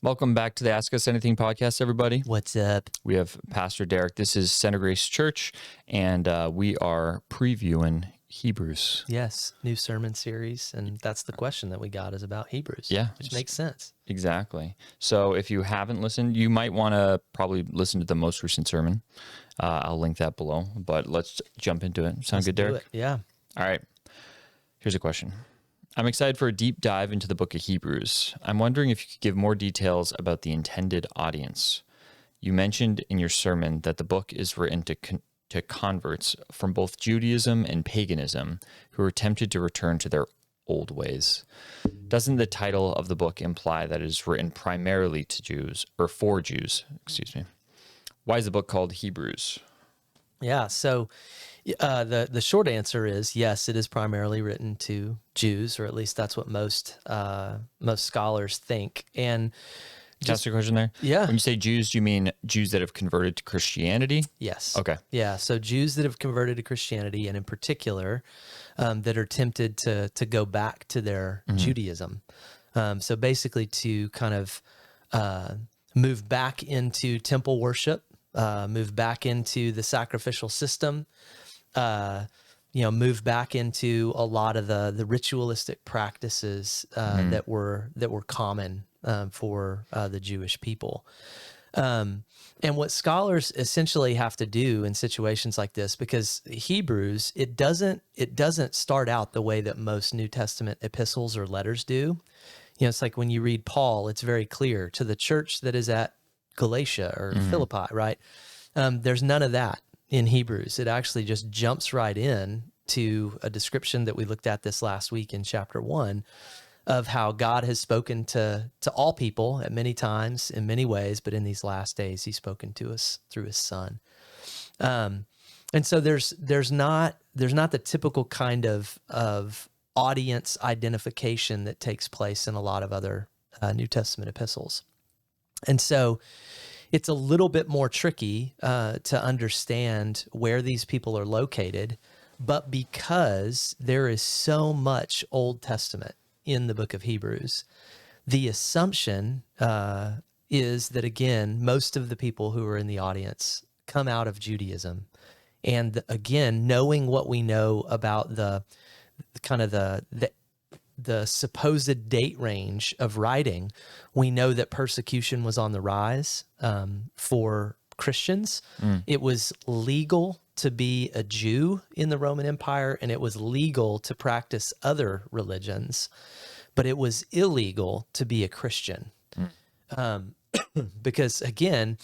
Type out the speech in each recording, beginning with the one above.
Welcome back to the Ask Us Anything podcast, everybody. What's up? We have Pastor Derek. This is Center Grace Church, and we are previewing Hebrews. Yes, new sermon series, and that's the question that we got is about Hebrews. Yeah. Which makes sense. Exactly. So if you haven't listened, you might want to probably listen to the most recent sermon. I'll link that below, but let's jump into it. Sound good, Derek? Yeah. All right. Here's a question. I'm excited for a deep dive into the book of Hebrews. I'm wondering if you could give more details about the intended audience. You mentioned in your sermon that the book is written to converts from both Judaism and paganism who are tempted to return to their old ways. Doesn't the title of the book imply that it is written primarily to Jews, or for Jews, excuse me? Why is the book called Hebrews? Yeah, so the short answer is yes, it is primarily written to Jews, or at least that's what most scholars think. And Can I ask you a question there? Yeah. When you say Jews, do you mean Jews that have converted to Christianity? Yes. Okay. Yeah, so Jews that have converted to Christianity, and in particular, that are tempted to go back to their Judaism. So basically to kind of move back into temple worship, move back into the sacrificial system, move back into a lot of the ritualistic practices that were common for the Jewish people. And what scholars essentially have to do in situations like this, because Hebrews, it doesn't start out the way that most New Testament epistles or letters do. You know, it's like when you read Paul, it's very clear to the church that is at Galatia or Philippi, right? There's none of that in Hebrews. It actually just jumps right in to a description that we looked at this last week in chapter 1 of how God has spoken to all people at many times in many ways, but in these last days, he's spoken to us through his son. And so there's not the typical kind of audience identification that takes place in a lot of other New Testament epistles. And so it's a little bit more tricky to understand where these people are located, but because there is so much Old Testament in the book of Hebrews, the assumption is that, again, most of the people who are in the audience come out of Judaism. And again, knowing what we know about the supposed date range of writing, we know that persecution was on the rise for Christians. It was legal to be a Jew in the Roman Empire, and it was legal to practice other religions, but it was illegal to be a Christian. Because again,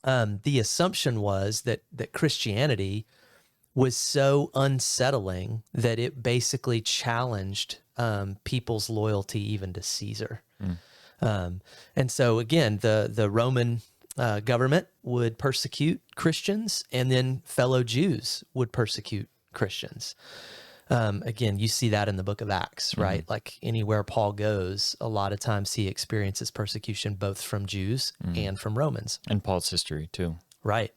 the assumption was that Christianity was so unsettling that it basically challenged people's loyalty even to Caesar. And so again, the Roman government would persecute Christians, and then fellow Jews would persecute Christians. Again, you see that in the book of Acts, right? Like anywhere Paul goes, a lot of times he experiences persecution both from Jews and from Romans. And Paul's history, too. Right.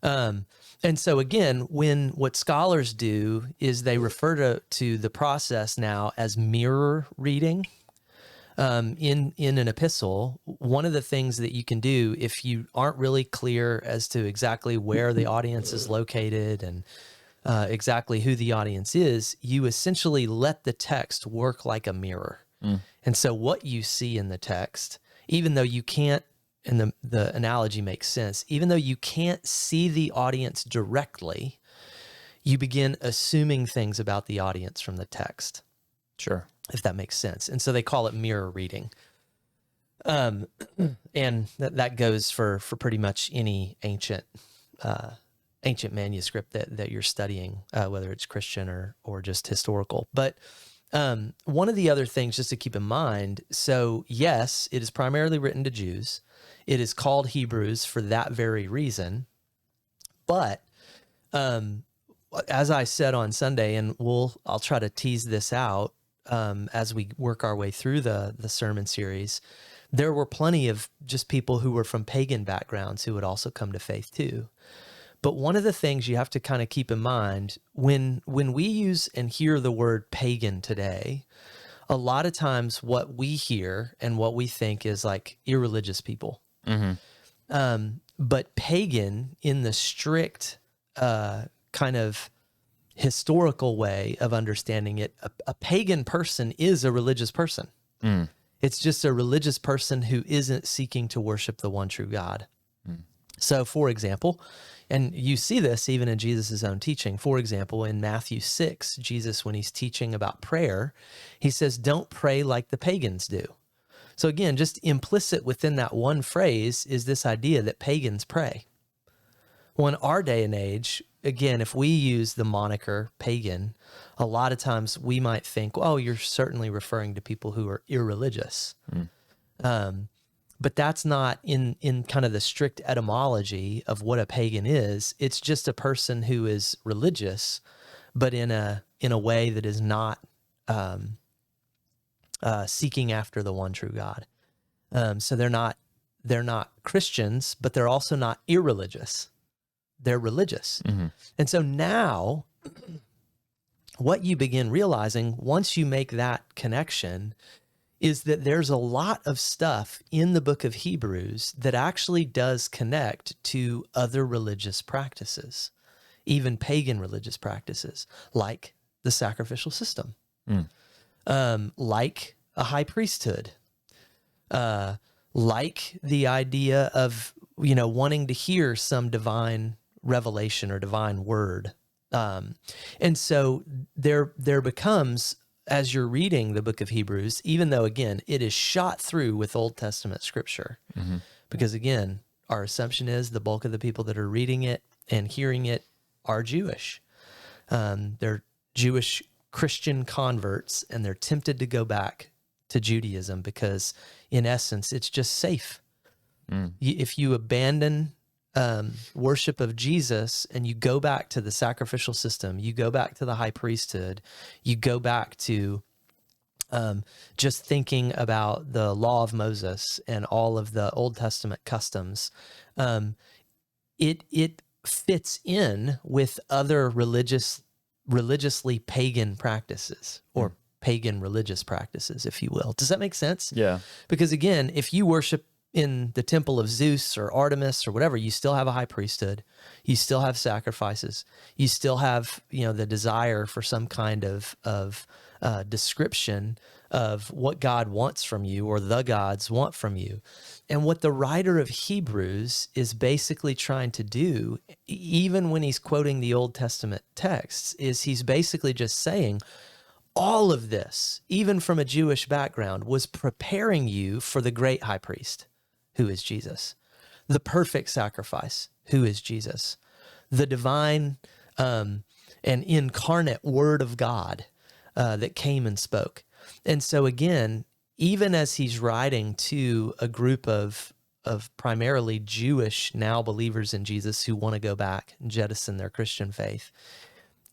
And so again, what scholars do is they refer to the process now as mirror reading. In an epistle, one of the things that you can do if you aren't really clear as to exactly where the audience is located and exactly who the audience is, you essentially let the text work like a mirror. And so what you see in the text, even though you can't, and the analogy makes sense, even though you can't see the audience directly, you begin assuming things about the audience from the text. Sure. If that makes sense. And so they call it mirror reading. And that goes for pretty much any ancient manuscript that you're studying, whether it's Christian or just historical. But one of the other things just to keep in mind, so yes, it is primarily written to Jews. It is called Hebrews for that very reason. But as I said on Sunday, and I'll try to tease this out as we work our way through the sermon series, there were plenty of just people who were from pagan backgrounds who would also come to faith too. But one of the things you have to kind of keep in mind when we use and hear the word pagan today, a lot of times what we hear and what we think is like irreligious people. But pagan, in the strict kind of historical way of understanding it, a pagan person is a religious person. It's just a religious person who isn't seeking to worship the one true God. So, for example, and you see this even in Jesus' own teaching. For example, in Matthew 6, Jesus, when he's teaching about prayer, he says, don't pray like the pagans do. So again, just implicit within that one phrase is this idea that pagans pray. Well, in our day and age, again, if we use the moniker pagan, a lot of times we might think, oh, you're certainly referring to people who are irreligious. But that's not in kind of the strict etymology of what a pagan is. It's just a person who is religious, but in a way that is not seeking after the one true God. So they're not Christians, but they're also not irreligious. They're religious. And so now what you begin realizing once you make that connection is that there's a lot of stuff in the book of Hebrews that actually does connect to other religious practices, even pagan religious practices, like the sacrificial system, like a high priesthood, like the idea of, wanting to hear some divine revelation or divine word. And so there becomes, as you're reading the book of Hebrews, even though, again, it is shot through with Old Testament scripture, because, again, our assumption is the bulk of the people that are reading it and hearing it are Jewish. They're Jewish Christian converts, and they're tempted to go back to Judaism because, in essence, it's just safe. If you abandon worship of Jesus and you go back to the sacrificial system, you go back to the high priesthood, you go back to just thinking about the law of Moses and all of the Old Testament customs, it fits in with other religiously pagan practices, or pagan religious practices, if you will. Does that make sense? Yeah. Because, again, if you worship in the temple of Zeus or Artemis or whatever, you still have a high priesthood, you still have sacrifices, you still have, the desire for some kind of description of what God wants from you, or the gods want from you. And what the writer of Hebrews is basically trying to do, even when he's quoting the Old Testament texts, is he's basically just saying, all of this, even from a Jewish background, was preparing you for the great high priest, who is Jesus, the perfect sacrifice, who is Jesus, the divine and incarnate Word of God that came and spoke. And so, again, even as he's writing to a group of primarily Jewish now believers in Jesus who want to go back and jettison their Christian faith,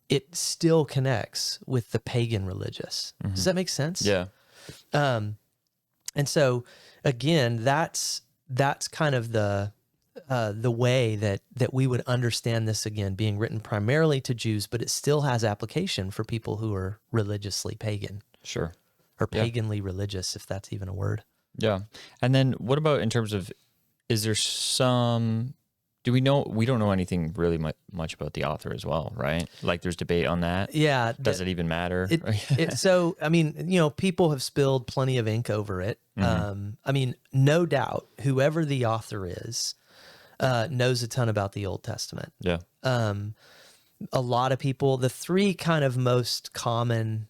it still connects with the pagan religious. Does that make sense? Yeah. And so, again, that's kind of the way that we would understand this, again, being written primarily to Jews, but it still has application for people who are religiously pagan. Sure. Or paganly religious, if that's even a word. Yeah. And then what about in terms of, is there some, we don't know anything really much about the author as well, right? Like there's debate on that. Yeah. Does it even matter? So, I mean, people have spilled plenty of ink over it. I mean, no doubt, whoever the author is knows a ton about the Old Testament. Yeah. A lot of people, the three kind of most common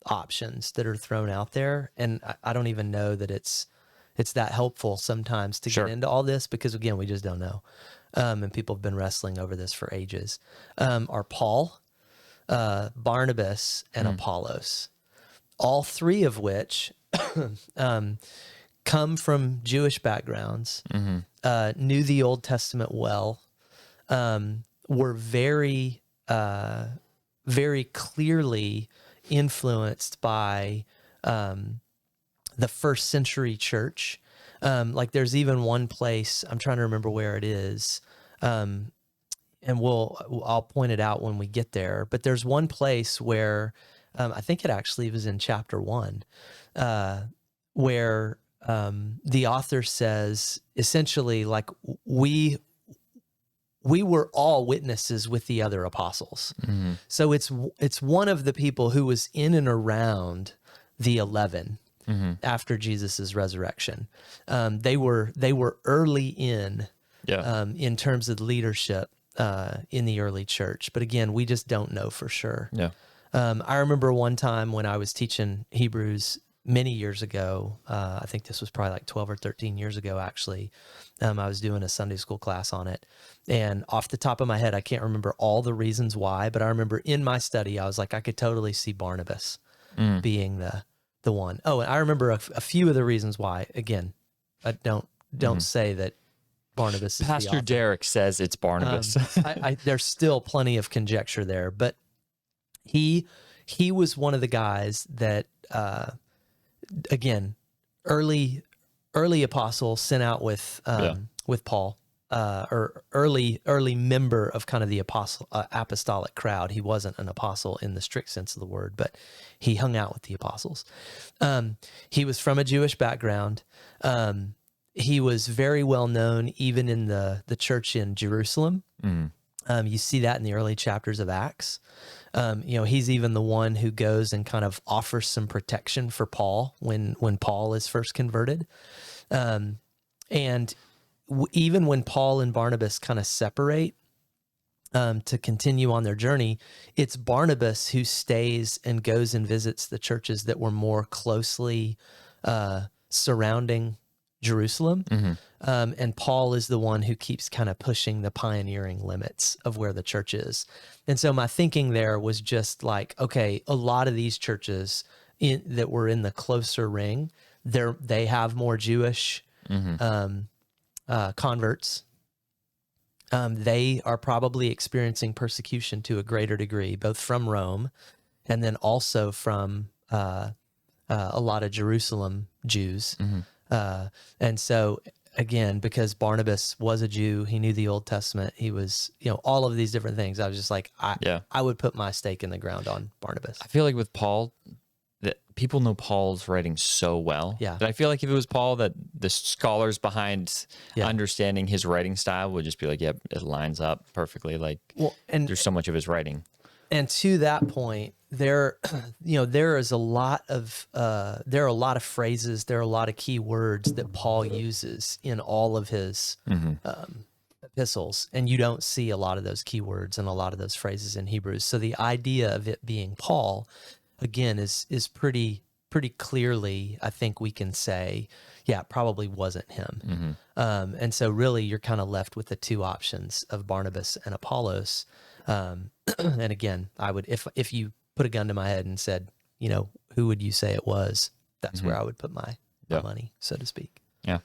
options that are thrown out there, and I don't even know that it's that helpful sometimes to get into all this, because, again, we just don't know. And people have been wrestling over this for ages, are Paul, Barnabas, and Apollos, all three of which come from Jewish backgrounds, knew the Old Testament well, were very, very clearly influenced by the first century church. Like there's even one place, I'm trying to remember where it is, and I'll point it out when we get there, but there's one place where I think it actually was in chapter 1, where the author says essentially, like, we were all witnesses with the other apostles. So it's one of the people who was in and around the 11 after Jesus's resurrection. They were early in terms of leadership in the early church. But again, we just don't know for sure. Yeah. I remember one time when I was teaching Hebrews many years ago, I think this was probably like 12 or 13 years ago, actually. I was doing a Sunday school class on it. And off the top of my head, I can't remember all the reasons why, but I remember in my study, I was like, I could totally see Barnabas being the one. Oh, and I remember a few of the reasons why. Again, I don't say that Barnabas is the Pastor author. Derek says it's Barnabas. There's still plenty of conjecture there, but he was one of the guys that, again, early apostle sent out with Paul, or early member of kind of the apostolic crowd. He wasn't an apostle in the strict sense of the word, but he hung out with the apostles. He was from a Jewish background. He was very well known even in the church in Jerusalem. You see that in the early chapters of Acts. He's even the one who goes and kind of offers some protection for Paul when Paul is first converted. And even when Paul and Barnabas kind of separate to continue on their journey, it's Barnabas who stays and goes and visits the churches that were more closely surrounding Jerusalem. And Paul is the one who keeps kind of pushing the pioneering limits of where the church is. And so my thinking there was just like, okay, a lot of these churches that were in the closer ring, they have more Jewish converts. They are probably experiencing persecution to a greater degree, both from Rome and then also from a lot of Jerusalem Jews. And so, again, because Barnabas was a Jew, he knew the Old Testament, he was, all of these different things. I was just like, I would put my stake in the ground on Barnabas. I feel like with Paul, that people know Paul's writing so well. Yeah. That I feel like if it was Paul, that the scholars behind understanding his writing style would just be like, it lines up perfectly. Like, there's so much of his writing. And to that point, there is a lot of there are a lot of phrases, there are a lot of key words that Paul uses in all of his epistles, and you don't see a lot of those key words and a lot of those phrases in Hebrews. So the idea of it being Paul, again, is pretty clearly, I think we can say, it probably wasn't him. And so really, you're kind of left with the two options of Barnabas and Apollos. And again, I would, if you put a gun to my head and said, who would you say it was? That's where I would put my money, so to speak. Yeah.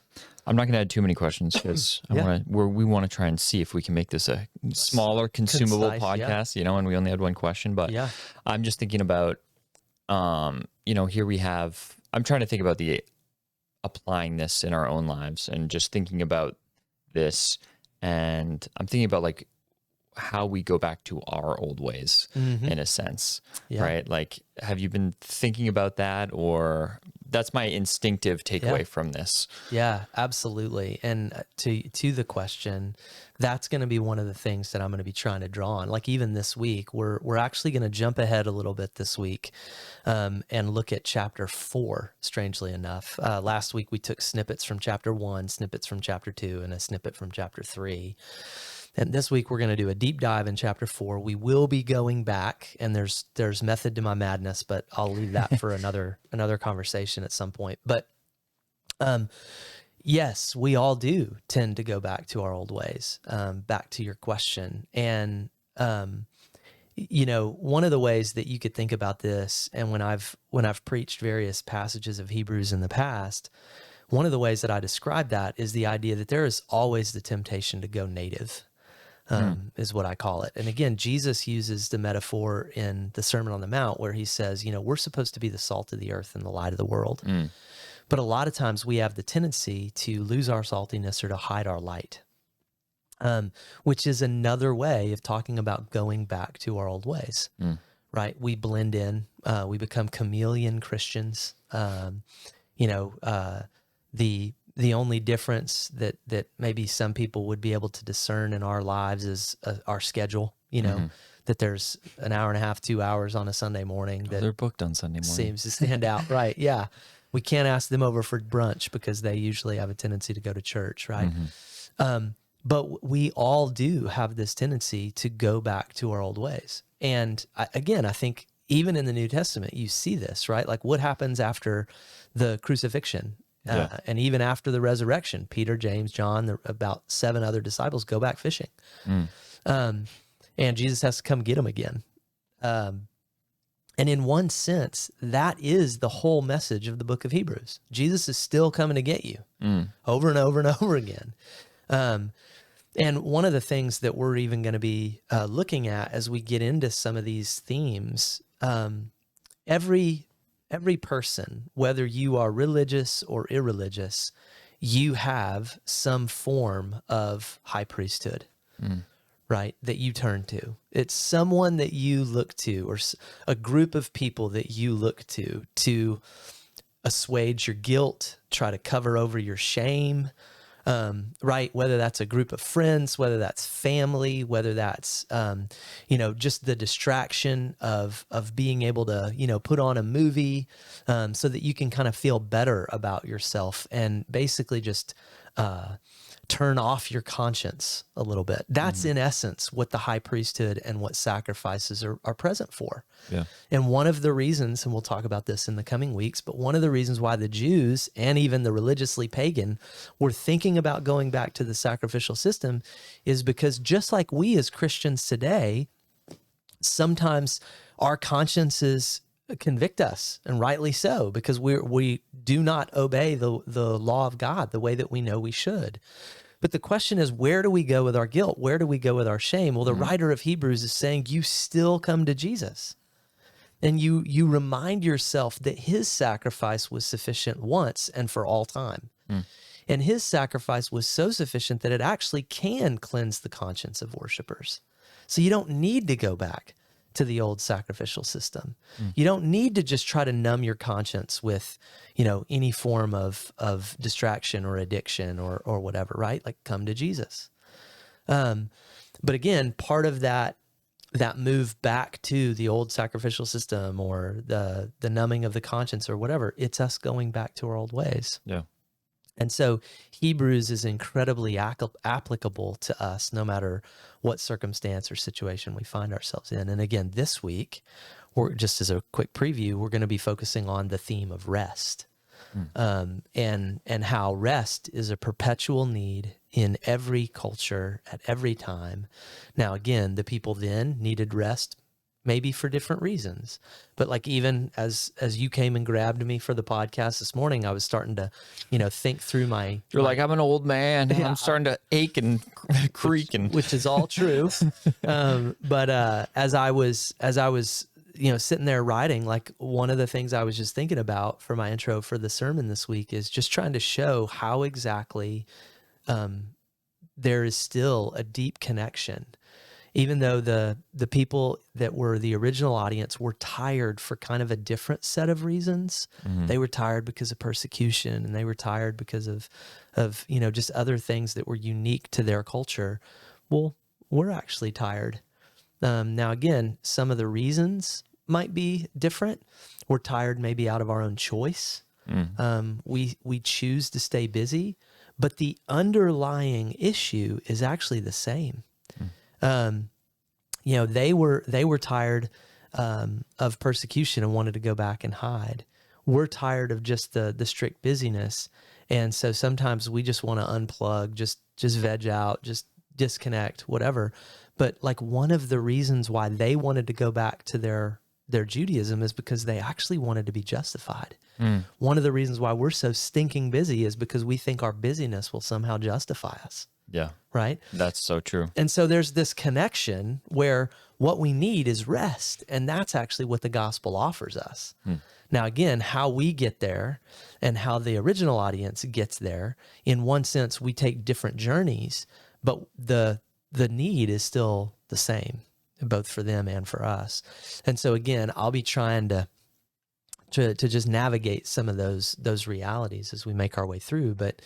I'm not going to add too many questions because we want to try and see if we can make this a smaller, consumable podcast, and we only had one question. But I'm just thinking about, here we have, I'm trying to think about applying this in our own lives and just thinking about this. And I'm thinking about like how we go back to our old ways in a sense, right? Like, have you been thinking about that? Or that's my instinctive takeaway from this. Yeah, absolutely. And to the question, that's going to be one of the things that I'm going to be trying to draw on. Like even this week, we're actually going to jump ahead a little bit this week and look at chapter 4, strangely enough. Last week, we took snippets from chapter 1, snippets from chapter 2, and a snippet from chapter 3. And this week we're going to do a deep dive in chapter 4. We will be going back, and there's method to my madness, but I'll leave that for another conversation at some point. But yes, we all do tend to go back to our old ways. Back to your question, and one of the ways that you could think about this, and when I've preached various passages of Hebrews in the past, one of the ways that I describe that is the idea that there is always the temptation to go native. Is what I call it. And again, Jesus uses the metaphor in the Sermon on the Mount where he says, we're supposed to be the salt of the earth and the light of the world. But a lot of times we have the tendency to lose our saltiness or to hide our light, which is another way of talking about going back to our old ways, right? We blend in, we become chameleon Christians. You know, the only difference that maybe some people would be able to discern in our lives is our schedule. You know, that there's an hour and a half, 2 hours on a Sunday morning that They're booked on Sunday morning. seems to stand out. Right. Yeah. We can't ask them over for brunch because they usually have a tendency to go to church. Right. But we all do have this tendency to go back to our old ways. And again, I think even in the New Testament, you see this, right? Like what happens after the crucifixion and even after the resurrection? Peter, James, John, about 7 other disciples go back fishing. And Jesus has to come get them again. And in one sense, that is the whole message of the book of Hebrews. Jesus is still coming to get you over and over and over again. And one of the things that we're even going to be looking at as we get into some of these themes, every person, whether you are religious or irreligious, you have some form of high priesthood. Right, that you turn to. It's someone that you look to, or a group of people that you look to assuage your guilt, try to cover over your shame, right? Whether that's a group of friends, whether that's family, whether that's, just the distraction of being able to, put on a movie so that you can kind of feel better about yourself and basically just turn off your conscience a little bit. That's in essence what the high priesthood and what sacrifices are present for. Yeah. And one of the reasons, and we'll talk about this in the coming weeks, but one of the reasons why the Jews and even the religiously pagan were thinking about going back to the sacrificial system is because just like we as Christians today, sometimes our consciences convict us, and rightly so, because we do not obey the law of God the way that we know we should. But the question is, where do we go with our guilt? Where do we go with our shame? Well, the writer of Hebrews is saying you still come to Jesus. And you remind yourself that his sacrifice was sufficient once and for all time. And his sacrifice was so sufficient that it actually can cleanse the conscience of worshipers. So you don't need to go back to the old sacrificial system. You don't need to just try to numb your conscience with, any form of distraction or addiction or whatever, right? Like come to Jesus. But again, part of that move back to the old sacrificial system or the numbing of the conscience or whatever, it's us going back to our old ways. Yeah. And so Hebrews is incredibly applicable to us no matter what circumstance or situation we find ourselves in. And again, this week, just as a quick preview, we're going to be focusing on the theme of rest and how rest is a perpetual need in every culture at every time. Now, again, the people then needed rest maybe for different reasons. But like even as you came and grabbed me for the podcast this morning, I was starting to, think through my... You're like, I'm an old man. Yeah, I'm starting to ache and creak. Which is all true. But as I was, sitting there writing, like one of the things I was just thinking about for my intro for the sermon this week is just trying to show how exactly there is still a deep connection. Even though the people that were the original audience were tired for kind of a different set of reasons. They were tired because of persecution, and they were tired because of just other things that were unique to their culture. Well, we're actually tired. Now, again, some of the reasons might be different. We're tired maybe out of our own choice. We choose to stay busy, but the underlying issue is actually the same. They were tired of persecution and wanted to go back and hide. We're tired of just the strict busyness, and so sometimes we just want to unplug, just veg out, just disconnect, whatever. But like one of the reasons why they wanted to go back to their Judaism is because they actually wanted to be justified. One of the reasons why we're so stinking busy is because we think our busyness will somehow justify us. Yeah. Right? That's so true. And so there's this connection where what we need is rest. And that's actually what the gospel offers us. Now, again, how we get there and how the original audience gets there, in one sense, we take different journeys, but the need is still the same. both for them and for us. And so again, I'll be trying to just navigate some of those realities as we make our way through. But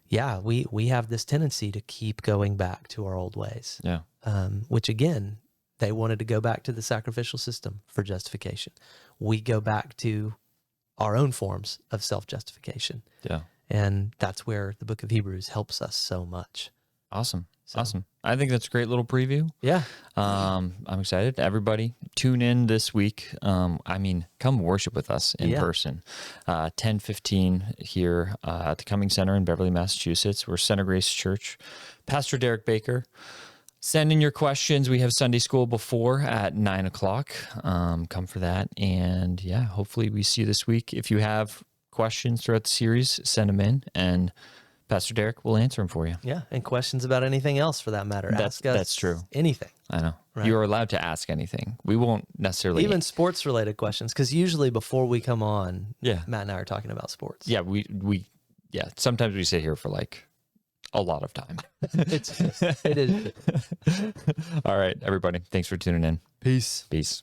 yeah, we have this tendency to keep going back to our old ways. Yeah. Which again, they wanted to go back to the sacrificial system for justification. We go back to our own forms of self-justification. Yeah. And that's where the book of Hebrews helps us so much. Awesome. Awesome. I think that's a great little preview. Yeah. I'm excited. Everybody tune in this week. Come worship with us in person. 10:15 here at the Cumming Center in Beverly, Massachusetts. We're Center Grace Church. Pastor Derek Baker. Send in your questions. We have Sunday school before at 9:00. Come for that. And hopefully we see you this week. If you have questions throughout the series, send them in, and Pastor Derek will answer them for you. Yeah, and questions about anything else for that matter. Ask us that's true. Anything. I know. Right. You are allowed to ask anything. We won't necessarily... Even sports-related questions, because usually before we come on, Matt and I are talking about sports. Yeah, we sometimes we sit here for like a lot of time. It is. All right, everybody. Thanks for tuning in. Peace. Peace.